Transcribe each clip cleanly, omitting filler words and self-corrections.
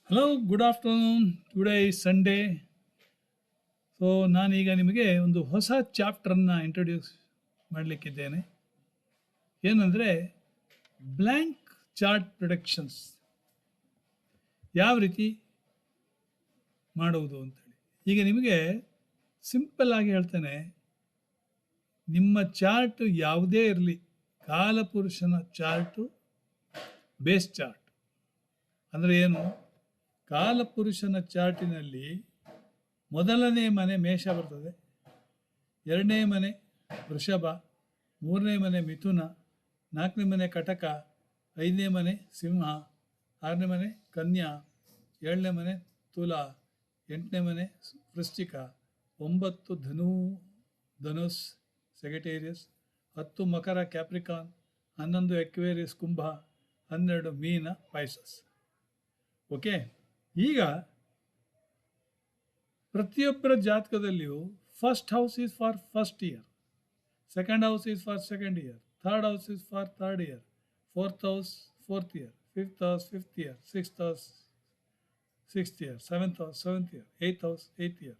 Hello, good afternoon. Today is Sunday. So ನಾನೀಗ ನಿಮಗೆ ಒಂದು ಹೊಸ ಚಾಪ್ಟರನ್ನು ಇಂಟ್ರೊಡ್ಯೂಸ್ ಮಾಡಲಿಕ್ಕಿದ್ದೇನೆ. ಏನಂದರೆ ಬ್ಲ್ಯಾಂಕ್ ಚಾರ್ಟ್ ಪ್ರೊಡಕ್ಷನ್ಸ್ ಯಾವ ರೀತಿ ಮಾಡುವುದು ಅಂತೇಳಿ. ಈಗ ನಿಮಗೆ ಸಿಂಪಲ್ ಆಗಿ ಹೇಳ್ತೇನೆ, ನಿಮ್ಮ ಚಾರ್ಟ್ ಯಾವುದೇ ಇರಲಿ, ಕಾಲಪುರುಷನ ಚಾರ್ಟು ಬೇಸ್ ಚಾರ್ಟ್. ಅಂದರೆ ಏನು? ಕಾಲಪುರುಷನ ಚಾರ್ಟಿನಲ್ಲಿ ಮೊದಲನೇ ಮನೆ ಮೇಷ ಬರ್ತದೆ, ಎರಡನೇ ಮನೆ ವೃಷಭ, ಮೂರನೇ ಮನೆ ಮಿಥುನ, ನಾಲ್ಕನೇ ಮನೆ ಕಟಕ, ಐದನೇ ಮನೆ ಸಿಂಹ, ಆರನೇ ಮನೆ ಕನ್ಯಾ, ಏಳನೇ ಮನೆ ತುಲಾ, ಎಂಟನೇ ಮನೆ ವೃಶ್ಚಿಕ, 9 ಧನುಸ್ ಸೆಗೆಟೇರಿಯಸ್, 10 ಮಕರ ಕ್ಯಾಪ್ರಿಕಾನ್, 11 ಎಕ್ವೇರಿಯಸ್ ಕುಂಭ, 12 ಮೀನ ಪೈಸಸ್. ಓಕೆ, ಈಗ ಪ್ರತಿಯೊಬ್ಬರ ಜಾತಕದಲ್ಲಿಯೂ first house is for first year, second house is for second year, third house is for third year, fourth house fourth year, fifth house fifth year, sixth house sixth year, seventh house seventh year, eighth house eighth year,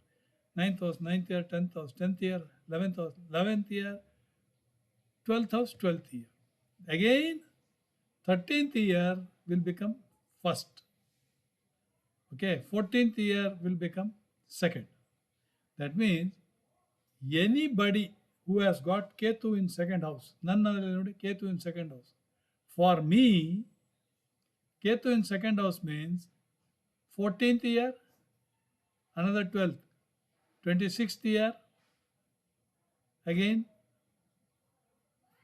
ninth house ninth year, 10th house 10th year, 11th house 11th year, 12th house 12th year. Again 13th year will become first. Okay, 14th year will become second. That means anybody who has got Ketu in second house, Ketu in second house. For me, Ketu in second house means 14th year, another 12th, 26th year, again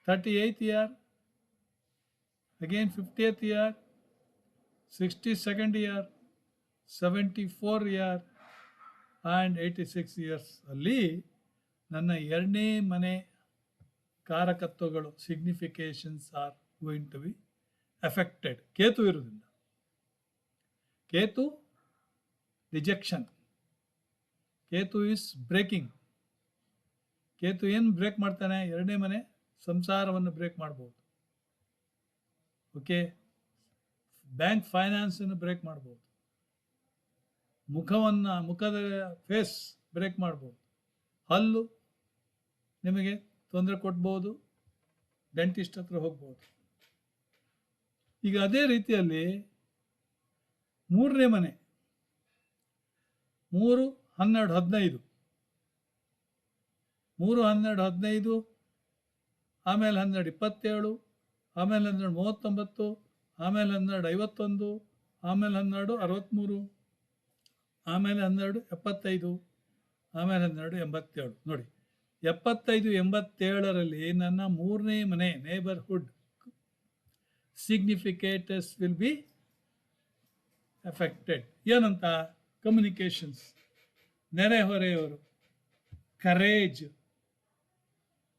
38th year, again 50th year, 62nd year, 74 year and 86 years ಅಲ್ಲಿ ನನ್ನ ಎರಡನೇ ಮನೆ ಕಾರಕತ್ವಗಳು significations are going to be affected. Ketu ಇರೋದ್ರಿಂದ, Ketu rejection, Ketu is breaking. Ketu ಏನು break ಮಾಡ್ತಾನೆ? ಎರಡನೇ ಮನೆ ಸಂಸಾರವನ್ನು ಬ್ರೇಕ್ ಮಾಡ್ಬೋದು. ಓಕೆ, ಬ್ಯಾಂಕ್ ಫೈನಾನ್ಸನ್ನು ಬ್ರೇಕ್ ಮಾಡ್ಬೋದು, ಮುಖದ ಫೇಸ್ ಬ್ರೇಕ್ ಮಾಡ್ಬೋದು, ಹಲ್ಲು ನಿಮಗೆ ತೊಂದರೆ ಕೊಡ್ಬೋದು, ಡೆಂಟಿಸ್ಟ್ ಹತ್ರ ಹೋಗ್ಬೋದು. ಈಗ ಅದೇ ರೀತಿಯಲ್ಲಿ ಮೂರನೇ ಮನೆ 3, 12, 15, 3, 12, 15, ಆಮೇಲೆ 12, 27, ಆಮೇಲೆ 12, 39, ಆಮೇಲೆ 12, 51, ಆಮೇಲೆ 12, 63, ಆಮೇಲೆ 12, 75, ಆಮೇಲೆ 12, 87. ನೋಡಿ, 75, 87ರಲ್ಲಿ ನನ್ನ ಮೂರನೇ ಮನೆ neighbourhood significators will be affected. ಏನಂತ? ಕಮ್ಯುನಿಕೇಷನ್ಸ್, ನೆರೆಹೊರೆಯವರು, ಕರೇಜ್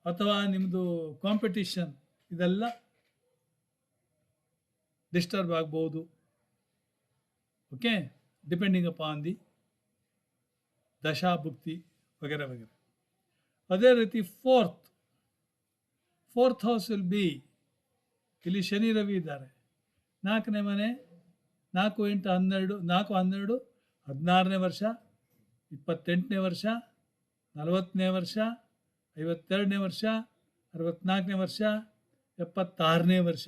ಅಥವಾ ನಿಮ್ಮದು ಕಾಂಪಿಟಿಷನ್, ಇದೆಲ್ಲ ಡಿಸ್ಟರ್ಬ್ ಆಗ್ಬೋದು. ಓಕೆ, ಡಿಪೆಂಡಿಂಗ್ ಅಪಾನ್ ದಿ ದಶಾಭುಕ್ತಿ ವಗೇರೆ ವಗೇರೆ. ಅದೇ ರೀತಿ ಫೋರ್ತ್ ಹೌಸ್ ವಿಲ್ ಬಿ, ಇಲ್ಲಿ ಶನಿ ರವಿ ಇದ್ದಾರೆ. ನಾಲ್ಕನೇ ಮನೆ 4 × 12, 4, 12, 16ನೇ ವರ್ಷ, 28ನೇ ವರ್ಷ, 40ನೇ ವರ್ಷ, 52ನೇ ವರ್ಷ, 64ನೇ ವರ್ಷ, 76ನೇ ವರ್ಷ.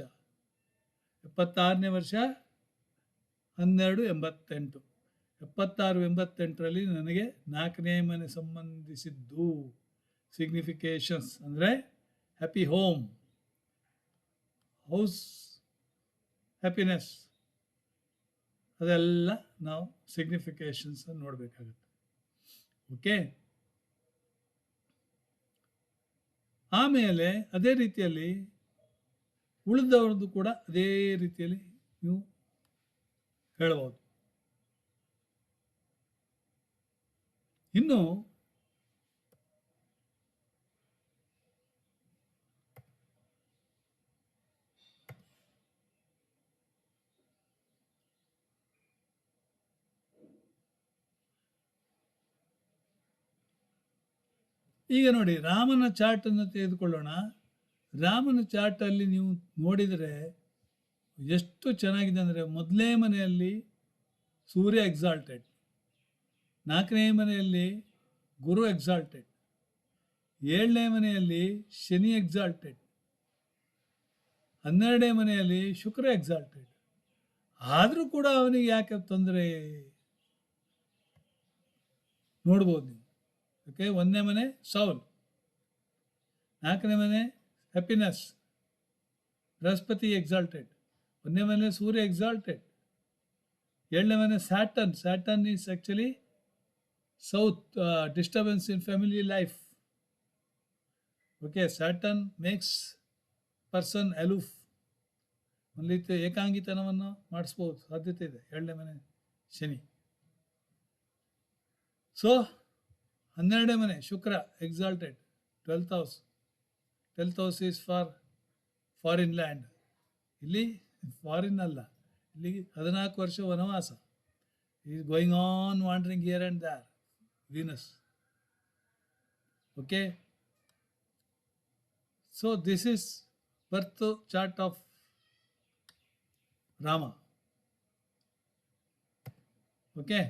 76ನೇ ವರ್ಷ 12, 88. 76, 88ರಲ್ಲಿ ನನಗೆ 4ನೇ ಮನೆ ಸಂಬಂಧಿಸಿದ್ದು ಸಿಗ್ನಿಫಿಕೇಶನ್ಸ್ ಅಂದರೆ ಹ್ಯಾಪಿ ಹೋಮ್, ಹೌಸ್ ಹ್ಯಾಪಿನೆಸ್, ಅದೆಲ್ಲ ನಾವು ಸಿಗ್ನಿಫಿಕೇಶನ್ಸ್ ನೋಡಬೇಕಾಗುತ್ತೆ. ಓಕೆ, ಆಮೇಲೆ ಅದೇ ರೀತಿಯಲ್ಲಿ ಉಳಿದವ್ರದ್ದು ಕೂಡ ಅದೇ ರೀತಿಯಲ್ಲಿ ನೀವು ಹೇಳ್ಬೋದು. ಇನ್ನು ಈಗ ನೋಡಿ, ರಾಮನ ಚಾರ್ಟನ್ನು ತೆಗೆದುಕೊಳ್ಳೋಣ. ರಾಮನ ಚಾರ್ಟಲ್ಲಿ ನೀವು ನೋಡಿದರೆ ಎಷ್ಟು ಚೆನ್ನಾಗಿದೆ ಅಂದರೆ, ಮೊದಲನೇ ಮನೆಯಲ್ಲಿ ಸೂರ್ಯ ಎಕ್ಸಾಲ್ಟೆಡ್. 4ನೇ ಮನೆಯಲ್ಲಿ ಗುರು ಎಕ್ಸಾಲ್ಟೆಡ್. 7ನೇ ಮನೆಯಲ್ಲಿ ಶನಿ ಎಕ್ಸಾಲ್ಟೆಡ್. 12ನೇ ಮನೆಯಲ್ಲಿ ಶುಕ್ರ ಎಕ್ಸಾಲ್ಟೆಡ್. ಆದರೂ ಕೂಡ ಅವನಿಗೆ ಯಾಕೆ ತೊಂದರೆ ನೋಡ್ಬೋದು ನೀವು. ಓಕೆ, 1ನೇ ಮನೆ ಸೌಲ್, 4ನೇ ಮನೆ ಹ್ಯಾಪಿನೆಸ್, ಬೃಹಸ್ಪತಿ ಎಕ್ಸಾಲ್ಟೆಡ್. 1ನೇ ಮನೆ ಸೂರ್ಯ ಎಕ್ಸಾಲ್ಟೆಡ್. 7ನೇ ಮನೆ Saturn. Saturn is actually south, disturbance in family life. Okay, Saturn makes person aloof, ಒಂದು ರೀತಿ ಏಕಾಂಗಿತನವನ್ನು ಮಾಡಿಸ್ಬೋದು, ಸಾಧ್ಯತೆ ಇದೆ. 7ನೇ ಮನೆ ಶನಿ. ಸೊ 12ನೇ ಮನೆ Shukra exalted. 12th house. 12th house is for foreign land. ಇಲ್ಲಿ ಫಾರಿನ್ ಅಲ್ಲ, ಇಲ್ಲಿ 14 ವರ್ಷ ವನವಾಸ. Is going on wandering here and there. Venus. Okay, so this is birth chart of Rama. Okay,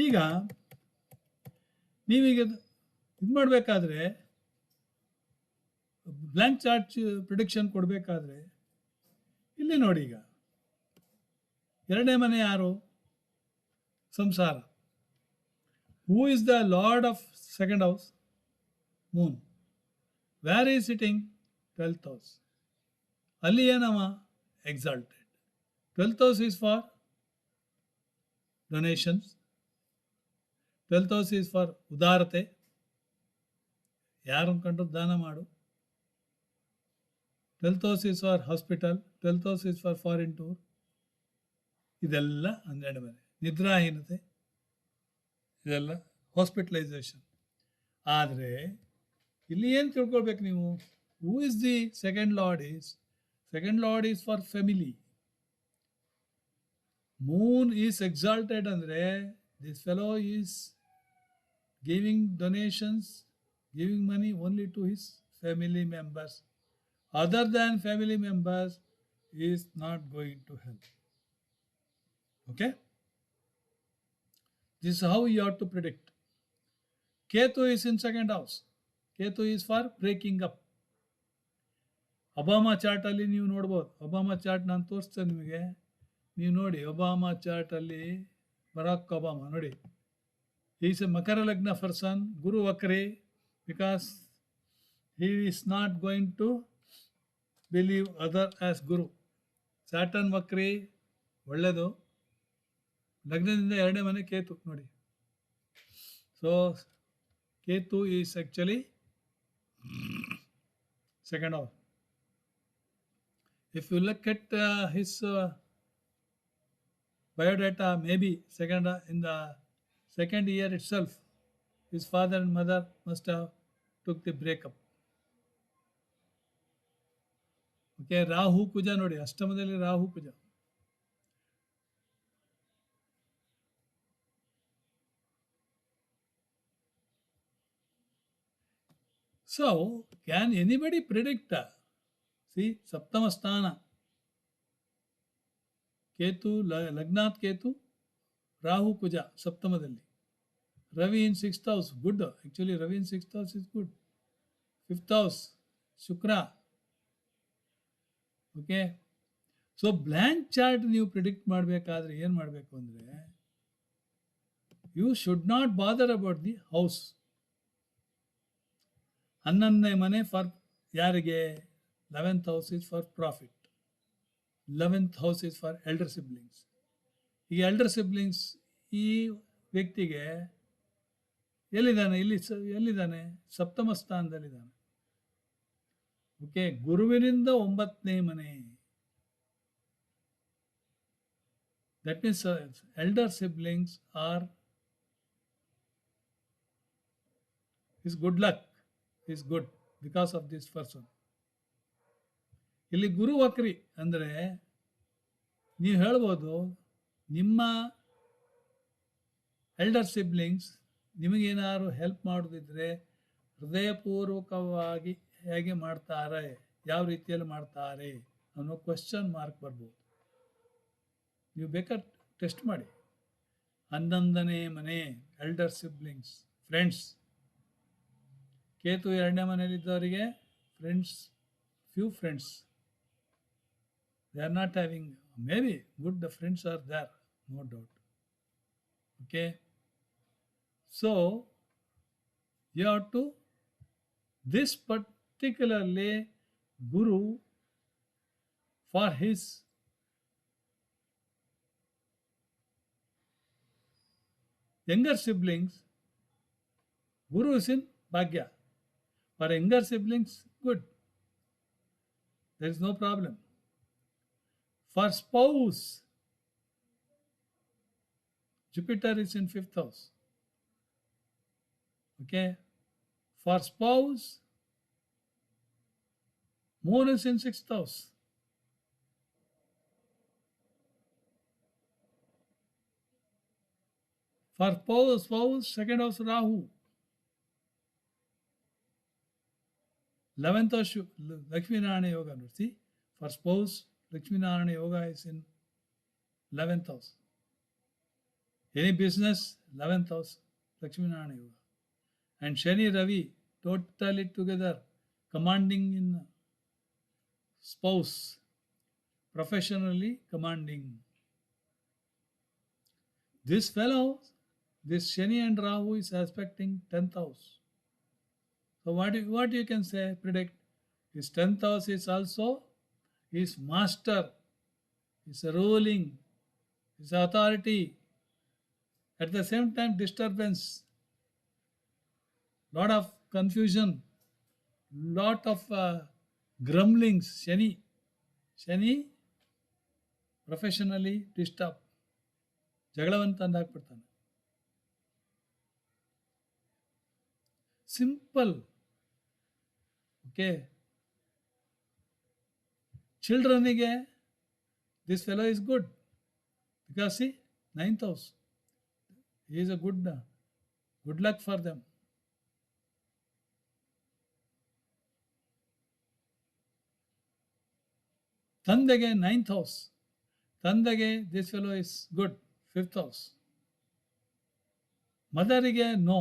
ಈಗ ನೀವೀಗ ಇದು ಮಾಡಬೇಕಾದ್ರೆ, ಬ್ಲ್ಯಾಂಕ್ ಚಾರ್ಟ್ ಪ್ರಿಡಿಕ್ಷನ್ ಕೊಡಬೇಕಾದ್ರೆ ಇಲ್ಲಿ ನೋಡಿ. ಈಗ 2ನೇ ಮನೆ ಯಾರು? ಸಂಸಾರ. Who is the lord of second house? Moon. Where is sitting? 12th house. ಅಲ್ಲಿ ಏನವ? Exalted. 12th house is for donations. 12th house is for ಉದಾರತೆ. ಯಾರನ್ನು ಕಂಡ್ರು ದಾನ ಮಾಡು. 12th house is for hospital. 12th house is for foreign tour. ಇದೆಲ್ಲ 12ನೇ ಮನೆ. ನಿದ್ರಾಹೀನತೆ, ಇದೆಲ್ಲ ಹಾಸ್ಪಿಟಲೈಸೇಷನ್. ಆದರೆ ಇಲ್ಲಿ ಏನು ತಿಳ್ಕೊಳ್ಬೇಕು ನೀವು? Who is the second lord is? Second lord is for family. Moon is exalted ಅಂದರೆ this fellow is giving donations, giving money only to his family members. Other than family members, he is not going to help. Okay? This is how you have to predict. Ketu is in second house. Ketu is for breaking up. Obama ಚಾರ್ಟಲ್ಲಿ ನೀವು ನೋಡ್ಬೋದು. Obama chart ನಾನು ತೋರಿಸ್ತೇನೆ ನಿಮಗೆ, ನೀವು ನೋಡಿ. Obama ಚಾರ್ಟಲ್ಲಿ Barack Obama ನೋಡಿ. He is a Makara Lagna person, Guru Vakre, because he is not going to believe other as Guru. Saturn Vakre, ಒಳ್ಳೆಯದು. ಲಗ್ನದಿಂದ 2ನೇ ಮನೆ ಕೇತು ನೋಡಿ. So Ketu is actually second house. If you look at his biodata, maybe in the second year itself, his father and mother must have took the breakup. Okay, Rahu Kuja ನೋಡಿ, ಅಷ್ಟಮದಲ್ಲಿ ರಾಹು ಕುಜ. So, can anybody predict? See, ಸಪ್ತಮ ಸ್ಥಾನ ಕೇತು, ಲಗ್ನಾತ್ ಕೇತು, ರಾಹು ಕುಜ ಸಪ್ತಮದಲ್ಲಿ. Ravi in 6th house, good. Actually Ravi in 6th house is good. 5th house Shukra. Okay, so blank chart ನೀವು predict ಮಾಡಬೇಕಾದ್ರೆ ಏನು ಮಾಡಬೇಕು ಅಂದರೆ, you should not bother about the house. 11ನೇ ಮನೆ ಫಾರ್ ಯಾರಿಗೆ? 11th house is for profit. 11th house is for elder siblings. ಈ elder siblings ಈ ವ್ಯಕ್ತಿಗೆ ಎಲ್ಲಿದ್ದಾನೆ? ಎಲ್ಲಿದ್ದಾನೆ? ಸಪ್ತಮ ಸ್ಥಾನದಲ್ಲಿದ್ದಾನೆ. ಓಕೆ, ಗುರುವಿನಿಂದ 9ನೇ ಮನೆ. That means elder siblings are is good luck, is good. Because of this person. ಇಲ್ಲಿ ಗುರು ವಕ್ರಿ ಅಂದರೆ ನೀವು ಹೇಳ್ಬೋದು ನಿಮ್ಮ ಎಲ್ಡರ್ ಸಿಬ್ಲಿಂಗ್ಸ್ ನಿಮಗೇನಾದ್ರು ಹೆಲ್ಪ್ ಮಾಡೋದಿದ್ರೆ ಹೃದಯಪೂರ್ವಕವಾಗಿ ಹೇಗೆ ಮಾಡ್ತಾರೆ, ಯಾವ ರೀತಿಯಲ್ಲಿ ಮಾಡ್ತಾರೆ ಅನ್ನೋ ಕ್ವೆಶ್ಚನ್ ಮಾರ್ಕ್ ಬರ್ಬೋದು. ನೀವು ಬೇಕಾದ್ರೆ ಟೆಸ್ಟ್ ಮಾಡಿ. 11ನೇ ಮನೆ ಎಲ್ಡರ್ ಸಿಬ್ಲಿಂಗ್ಸ್, ಫ್ರೆಂಡ್ಸ್. ಕೇತು 2ನೇ ಮನೆಯಲ್ಲಿದ್ದವರಿಗೆ friends, few friends. They are not having, may be good the friends are there, no doubt. Okay, so you have to, this particularly Guru, for his younger siblings, Guru is in Bhagya. For younger siblings, good, there is no problem. For spouse, Jupiter is in 5th house. Okay. For spouse, Moon is in 6th house. For spouse, 2nd house Rahu. 11th house Lakshmi Narayana Yoga. See, for spouse, Lakshmi Narayana Yoga is in 11th house. Any business, 11th house, Lakshmi Narayana Yoga. And Shani Ravi, totally together, commanding in spouse, professionally commanding. This fellow, this Shani and Rahu is aspecting 10th house. So what you can say, predict? His 10th house is also his master, his ruling, his authority. At the same time, disturbance, lot of confusion, lot of grumblings. Shani professionally disturb, ಜಗಳವನ್ನು ತಂದು ಹಾಕ್ಬಿಡ್ತಾನೆ. Simple. Okay, ಚಿಲ್ಡ್ರನಿಗೆ this fellow is good because see 9th house. He is a good luck for them. Tandage 9th house. Tandage, this fellow is good, 5th house. Motherige no,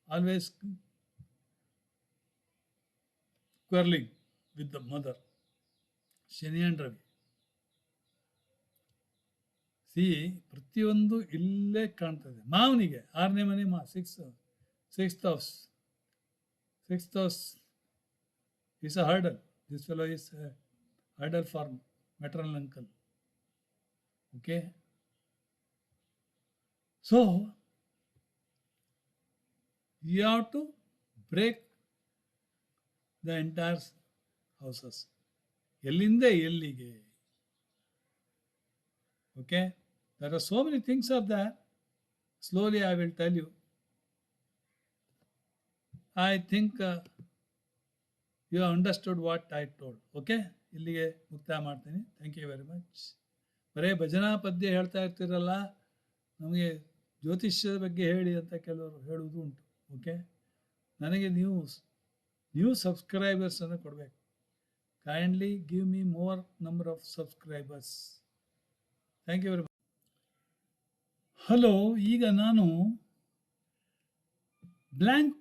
always quarreling with the mother. Shani and Ravi. C ಪ್ರತಿಯೊಂದು ಇಲ್ಲೇ ಕಾಣ್ತದೆ. ಮಾವನಿಗೆ 6ನೇ ಮನೆ, 6th house. 6th house is a hurdle. This fellow is a hurdle for maternal uncle. Okay. So, you have to break the entire houses. ಎಲ್ಲಿಂದ ಎಲ್ಲಿಗೆ. Okay. There are so many things are there. Slowly I will tell you. I think you have understood what I told. Okay? ಇಲ್ಲಿಗೆ ಮುಕ್ತಾಯ ಮಾಡ್ತೀನಿ. Thank you very much. ಬರೇ ಭಜನಾ ಪದ್ಯ ಹೇಳ್ತಾ ಇರ್ತೀರಲ್ಲ, ನಮಗೆ ಜ್ಯೋತಿಷ್ಯದ ಬಗ್ಗೆ ಹೇಳಿ ಅಂತ ಕೆಲವರು ಹೇಳುವುದು ಉಂಟು. ಓಕೆ, ನನಗೆ ನೀವು ಸಬ್ಸ್ಕ್ರೈಬರ್ಸನ್ನು ಕೊಡಬೇಕು. Kindly give me more number of subscribers. Thank you very much. Hello, ಈಗ ನಾನು ಬ್ಲ್ಯಾಂಕ್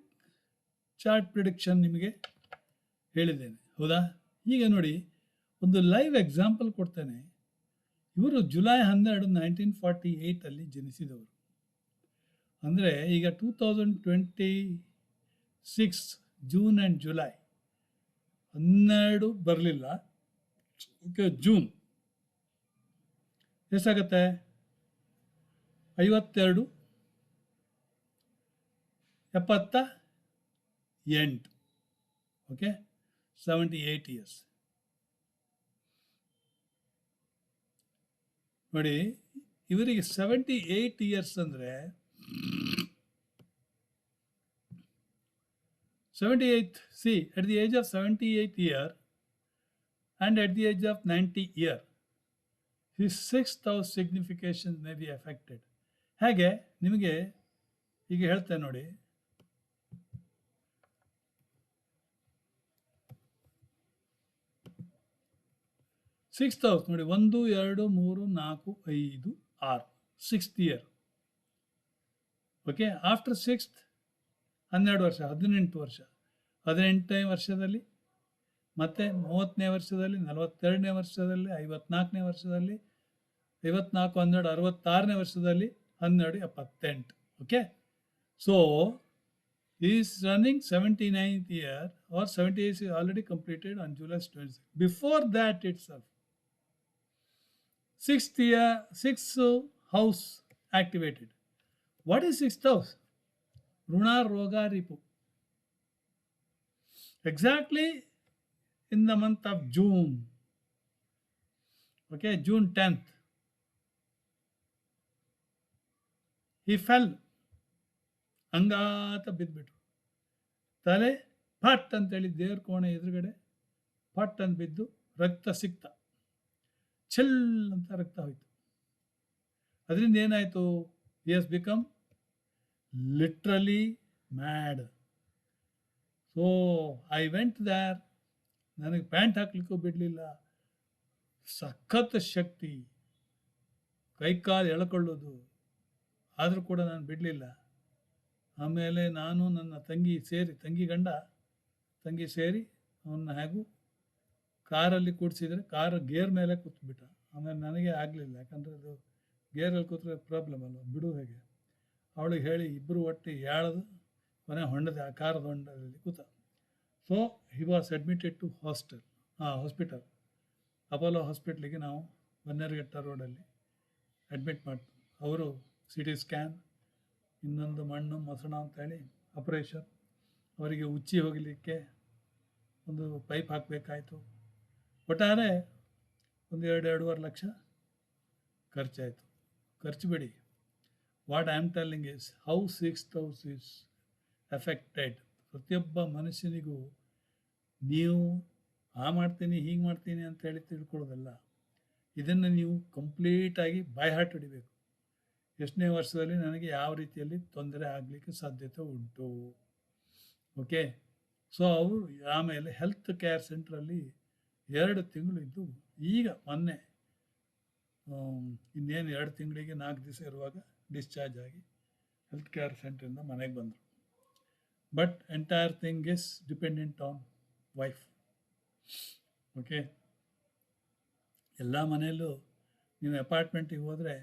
ಚಾರ್ಟ್ ಪ್ರಿಡಿಕ್ಷನ್ ನಿಮಗೆ ಹೇಳಿದ್ದೇನೆ, ಹೌದಾ? ಈಗ ನೋಡಿ, ಒಂದು ಲೈವ್ ಎಕ್ಸಾಂಪಲ್ ಕೊಡ್ತೇನೆ. ಇವರು ಜುಲೈ 12, 1948 ಜನಿಸಿದವರು. ಅಂದರೆ ಈಗ 2026 ಜೂನ್ ಆ್ಯಂಡ್ ಜುಲೈ 12 ಬರಲಿಲ್ಲ. ಓಕೆ, ಜೂನ್ ಎಷ್ಟಾಗತ್ತೆ? 52, 78. Okay, 78 years. ನೋಡಿ, ಇವರಿಗೆ 78 years ಅಂದರೆ 78th, see, at the age of 78th year and at the age of 90 year, his sixth house signification may be affected. ಹಾಗೆ ನಿಮಗೆ ಈಗ ಹೇಳ್ತೇನೆ ನೋಡಿ, ಸಿಕ್ಸ್ತ್ ಹೌಸ್ ನೋಡಿ, 1 2 3 4 5 6, sixth year. Okay, after sixth 12 ವರ್ಷ, 18 ವರ್ಷ, 18ನೇ ವರ್ಷದಲ್ಲಿ, ಮತ್ತು 30ನೇ ವರ್ಷದಲ್ಲಿ, 42ನೇ ವರ್ಷದಲ್ಲಿ, 54ನೇ ವರ್ಷದಲ್ಲಿ, 54 12 66ನೇ ವರ್ಷದಲ್ಲಿ, 12 78. Okay, so is running 79th year or 78 is already completed on July 26. Before that itself, sixth house activated. What is sixth house? Runa Roga Ripu. Exactly in the month of June. Okay, June 10th. He fell. ಅಂಗಾತ ಬಿದ್ದುಬಿಟ್ರು. ತಲೆ ಪಟ್ ಅಂತೇಳಿ ದೇವ್ರ ಕೋಣೆ ಎದುರುಗಡೆ ಪಟ್ ಅಂತ ಬಿದ್ದು ರಕ್ತ ಸಿಕ್ತ, ಚೆಲ್ ಅಂತ ರಕ್ತ ಹೋಯ್ತು. ಅದರಿಂದ ಏನಾಯಿತು? He has become literally mad. So I went there. ನನಗೆ ಪ್ಯಾಂಟ್ ಹಾಕ್ಲಿಕ್ಕೂ ಬಿಡಲಿಲ್ಲ. ಸಖತ್ ಶಕ್ತಿ, ಕೈಕಾಲು ಎಳ್ಕೊಳ್ಳೋದು, ಆದರೂ ಕೂಡ ನಾನು ಬಿಡಲಿಲ್ಲ. ಆಮೇಲೆ ನಾನು ನನ್ನ ತಂಗಿ ಸೇರಿ ಅವನ್ನ ಹೇಗೂ ಕಾರಲ್ಲಿ ಕೂಡಿಸಿದರೆ ಕಾರ್ ಗೇರ್ ಮೇಲೆ ಕೂತ್ಬಿಟ್ಟ. ಆಮೇಲೆ ನನಗೆ ಆಗಲಿಲ್ಲ, ಯಾಕಂದರೆ ಅದು ಗೇರಲ್ಲಿ ಕೂತ್ರೆ ಪ್ರಾಬ್ಲಮ್ ಅಲ್ವ, ಬಿಡು ಹೇಗೆ. ಅವಳಿಗೆ ಹೇಳಿ ಇಬ್ಬರು ಒಟ್ಟು ಎಳೆದು ಕೊನೆ ಹೊಂಡದೆ, ಆ ಕಾರದ ಹೊಂಡದಲ್ಲಿ ಕೂತ. So he was admitted to hospital, Apollo ಹಾಸ್ಪಿಟ್ಲಿಗೆ ನಾವು ಬನ್ನೇರುಘಟ್ಟ ರೋಡಲ್ಲಿ ಅಡ್ಮಿಟ್ ಮಾಡ್ತೀವಿ. ಅವರು CT ಸ್ಕ್ಯಾನ್, ಇನ್ನೊಂದು ಮಣ್ಣು ಮೊಸಣ ಅಂತೇಳಿ ಆಪರೇಷನ್. ಅವರಿಗೆ ಉಚ್ಚಿ ಹೋಗಲಿಕ್ಕೆ ಒಂದು ಪೈಪ್ ಹಾಕಬೇಕಾಯಿತು. ಒಟ್ಟಾರೆ ಒಂದು 2-2.5 ಲಕ್ಷ ಖರ್ಚಾಯಿತು. ಖರ್ಚು ಬಿಡಿ. What I am telling is how sixth house is affected. ಪ್ರತಿಯೊಬ್ಬ ಮನುಷ್ಯನಿಗೂ ನೀವು ಮಾಡ್ತೀನಿ ಹೀಗೆ ಮಾಡ್ತೀನಿ ಅಂತ ಹೇಳಿ ತಿಳ್ಕೊಳ್ಳೋದಲ್ಲ. ಇದನ್ನು ನೀವು ಕಂಪ್ಲೀಟಾಗಿ ಬೈ ಹಾರ್ಟ್ ಹಿಡಿಬೇಕು. ಎಷ್ಟನೇ ವರ್ಷದಲ್ಲಿ ನನಗೆ ಯಾವ ರೀತಿಯಲ್ಲಿ ತೊಂದರೆ ಆಗಲಿಕ್ಕೆ ಸಾಧ್ಯತೆ ಉಂಟು. ಓಕೆ, ಸೊ ಅವರು ಆಮೇಲೆ ಹೆಲ್ತ್ ಕೇರ್ ಸೆಂಟ್ರಲ್ಲಿ 2 ತಿಂಗಳು ಇದ್ದು, ಈಗ ಮೊನ್ನೆ ಇನ್ನೇನು 2 ತಿಂಗಳಿಗೆ 4 ದಿವಸ ಇರುವಾಗ ಡಿಸ್ಚಾರ್ಜ್ ಆಗಿ ಹೆಲ್ತ್ ಕೇರ್ ಸೆಂಟ್ರಿಂದ ಮನೆಗೆ ಬಂದರು. But entire thing is dependent on wife. Okay, ಎಲ್ಲ ಮನೆಯಲ್ಲೂ ನೀವು ಅಪಾರ್ಟ್ಮೆಂಟಿಗೆ ಹೋದರೆ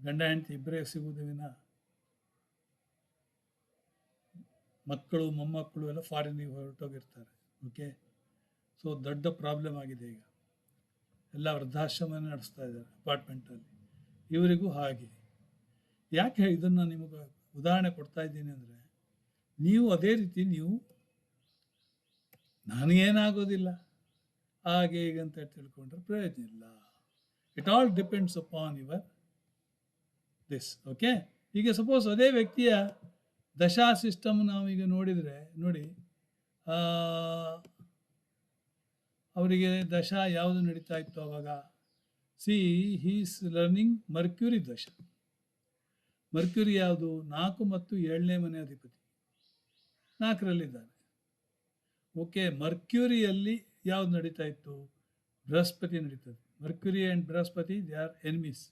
ಗಂಡ ಹೆಂಡತಿ ಇಬ್ಬರೇ ಸಿಗುವುದು ವಿನ ಮಕ್ಕಳು ಮೊಮ್ಮಕ್ಕಳು ಎಲ್ಲ ಫಾರಿನಿಗೆ ಹೊರಟೋಗಿರ್ತಾರೆ. ಓಕೆ, ಸೊ ದೊಡ್ಡ ಪ್ರಾಬ್ಲಮ್ ಆಗಿದೆ ಈಗ. ಎಲ್ಲ ವೃದ್ಧಾಶ್ರಮ ನಡೆಸ್ತಾ ಇದ್ದಾರೆ ಅಪಾರ್ಟ್ಮೆಂಟಲ್ಲಿ. ಇವರಿಗೂ ಹಾಗೆ. ಯಾಕೆ ಇದನ್ನು ನಿಮಗೆ ಉದಾಹರಣೆ ಕೊಡ್ತಾ ಇದ್ದೀನಿ ಅಂದರೆ, ನೀವು ಅದೇ ರೀತಿ ನೀವು ನನಗೇನಾಗೋದಿಲ್ಲ ಹಾಗೆ ಈಗ ಅಂತ ತಿಳ್ಕೊಂಡ್ರೆ ಪ್ರಯೋಜನ ಇಲ್ಲ. It all depends upon your this. Okay, ಈಗ ಸಪೋಸ್ ಅದೇ ವ್ಯಕ್ತಿಯ ದಶಾ ಸಿಸ್ಟಮ್ ನಾವೀಗ ನೋಡಿದರೆ, ನೋಡಿ ಅವರಿಗೆ ದಶಾ ಯಾವುದು ನಡೀತಾ ಇತ್ತು ಆವಾಗ. ಹೀಸ್ ಲರ್ನಿಂಗ್ ಮರ್ಕ್ಯೂರಿ ದಶಾ. ಮರ್ಕ್ಯೂರಿ ಯಾವುದು? 4 ಮತ್ತು 7ನೇ ಮನೆ ಅಧಿಪತಿ, 4ರಲ್ಲಿದ್ದಾನೆ. ಓಕೆ, ಮರ್ಕ್ಯೂರಿಯಲ್ಲಿ ಯಾವುದು ನಡೀತಾ ಇತ್ತು? ಬೃಹಸ್ಪತಿ ನಡೀತದೆ. Mercury and Brihaspati they are enemies.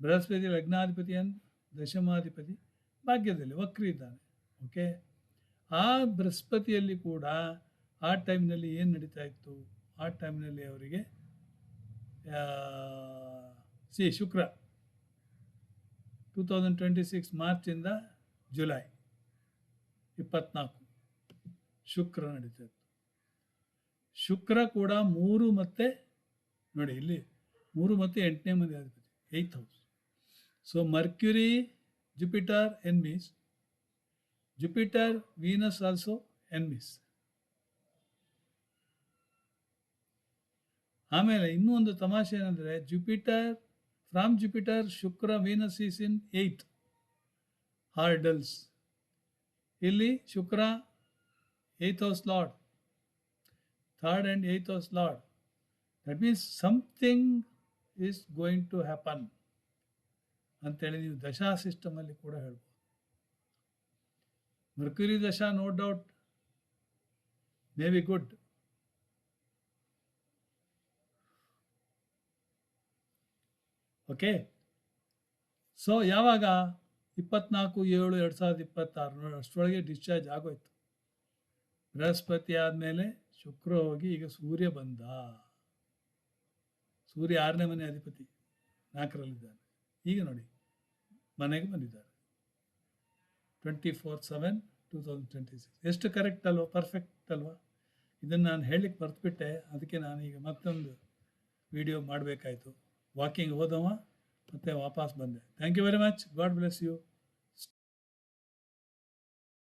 Brihaspati ಲಗ್ನಾಧಿಪತಿ ಆ್ಯಂಡ್ ದಶಮಾಧಿಪತಿ ಭಾಗ್ಯದಲ್ಲಿ ವಕ್ರಿ ಇದ್ದಾನೆ. ಓಕೆ, ಆ ಬೃಹಸ್ಪತಿಯಲ್ಲಿ ಕೂಡ ಆ ಟೈಮ್ನಲ್ಲಿ ಏನು ನಡೀತಾ ಇತ್ತು? ಆ ಟೈಮ್ನಲ್ಲಿ ಅವರಿಗೆ ಶುಕ್ರ 2026 ಮಾರ್ಚಿಂದ ಜುಲೈ 24 ಶುಕ್ರ ನಡೀತಾ ಇತ್ತು. ಶುಕ್ರ ಕೂಡ 3 ಮತ್ತು ನೋಡಿ ಇಲ್ಲಿ 3 ಮತ್ತು 8ನೇ ಮನೆ ಅಧಿಪತಿ, 8th house. So mercury Jupiter enemies, Jupiter Venus also enemies. ಆಮೇಲೆ ಇನ್ನೂ ಒಂದು ತಮಾಷೆ ಏನಂದರೆ, from Jupiter Shukra Venus is in 8 ಹಾರ್ಡಲ್ಸ್. ಇಲ್ಲಿ ಶುಕ್ರ 8th house lord, 3rd and 8th house lord. That means something is going to happen ಅಂತೇಳಿ ನೀವು ದಶಾ ಸಿಸ್ಟಮಲ್ಲಿ ಕೂಡ ಹೇಳ್ಬೋದು. ಮರ್ಕ್ಯುರಿ ದಶಾ no doubt may be good. Okay, so ಯಾವಾಗ 24/7/2026 ಅಷ್ಟರೊಳಗೆ ಡಿಸ್ಚಾರ್ಜ್ ಆಗೋಯ್ತು. ಬೃಹಸ್ಪತಿ ಆದಮೇಲೆ ಶುಕ್ರ ಹೋಗಿ ಈಗ ಸೂರ್ಯ ಬಂದ. ಸೂರ್ಯ 6ನೇ ಮನೆ ಅಧಿಪತಿ, 4ರಲ್ಲಿದ್ದಾನೆ. ಈಗ ನೋಡಿ ಮನೆಗೆ ಬಂದಿದ್ದಾರೆ. 24/7/2026 ಎಷ್ಟು ಕರೆಕ್ಟ್ ಅಲ್ವಾ, ಪರ್ಫೆಕ್ಟ್ ಅಲ್ವಾ? ಇದನ್ನು ನಾನು ಹೇಳಲಿಕ್ಕೆ ಬರೆದ್ಬಿಟ್ಟೆ, ಅದಕ್ಕೆ ನಾನು ಈಗ ಮತ್ತೊಂದು ವಿಡಿಯೋ ಮಾಡಬೇಕಾಯಿತು. ವಾಕಿಂಗ್ ಹೋದವ ಮತ್ತೆ ವಾಪಸ್ ಬಂದೆ. Thank you very much. God bless you.